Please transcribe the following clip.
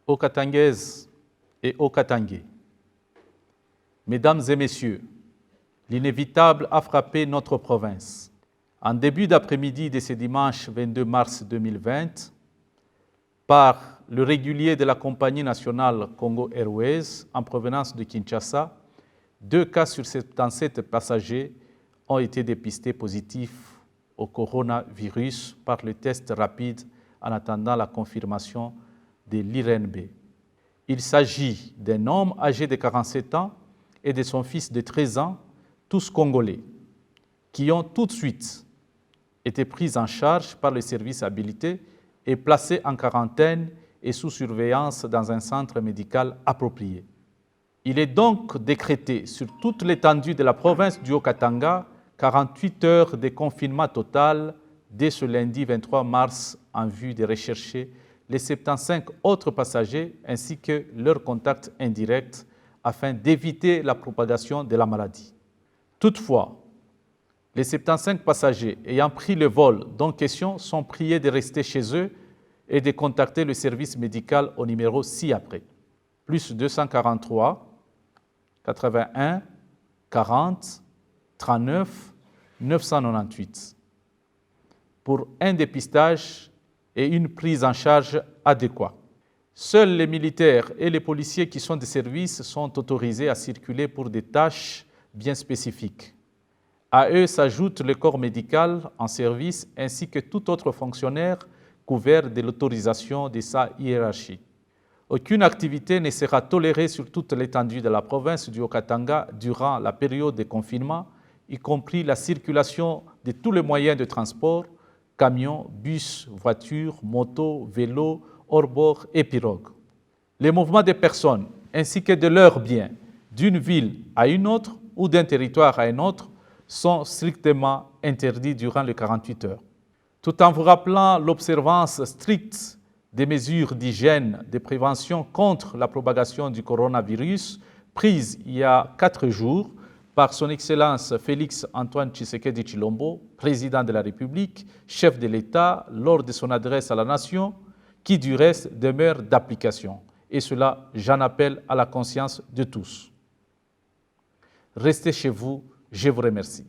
Aux Katangaises et aux Katangais, Mesdames et Messieurs, l'inévitable a frappé notre province. En début d'après-midi de ce dimanche 22 mars 2020, par le régulier de la compagnie nationale Congo Airways en provenance de Kinshasa, 2 cas sur 77 passagers ont été dépistés positifs au coronavirus par le test rapide en attendant la confirmation de l'IRNB. Il s'agit d'un homme âgé de 47 ans et de son fils de 13 ans, tous congolais, qui ont tout de suite été pris en charge par les services habilités et placés en quarantaine et sous surveillance dans un centre médical approprié. Il est donc décrété sur toute l'étendue de la province du Haut-Katanga 48 heures de confinement total dès ce lundi 23 mars en vue de rechercher les 75 autres passagers ainsi que leurs contacts indirects afin d'éviter la propagation de la maladie. Toutefois, les 75 passagers ayant pris le vol dont question sont priés de rester chez eux et de contacter le service médical au numéro ci-après, plus 243 81 40 39 998, pour un dépistage et une prise en charge adéquate. Seuls les militaires et les policiers qui sont de service sont autorisés à circuler pour des tâches bien spécifiques. À eux s'ajoute le corps médical en service ainsi que tout autre fonctionnaire couvert de l'autorisation de sa hiérarchie. Aucune activité ne sera tolérée sur toute l'étendue de la province du Haut-Katanga durant la période de confinement, y compris la circulation de tous les moyens de transport, camions, bus, voitures, motos, vélos, hors-bord et pirogues. Les mouvements des personnes ainsi que de leurs biens d'une ville à une autre ou d'un territoire à un autre sont strictement interdits durant les 48 heures. Tout en vous rappelant l'observance stricte des mesures d'hygiène, de prévention contre la propagation du coronavirus prises il y a 4 jours par son Excellence Félix Antoine Tshisekedi Tshilombo, président de la République, chef de l'État, lors de son adresse à la nation, qui du reste demeure d'application. Et cela, j'en appelle à la conscience de tous. Restez chez vous, je vous remercie.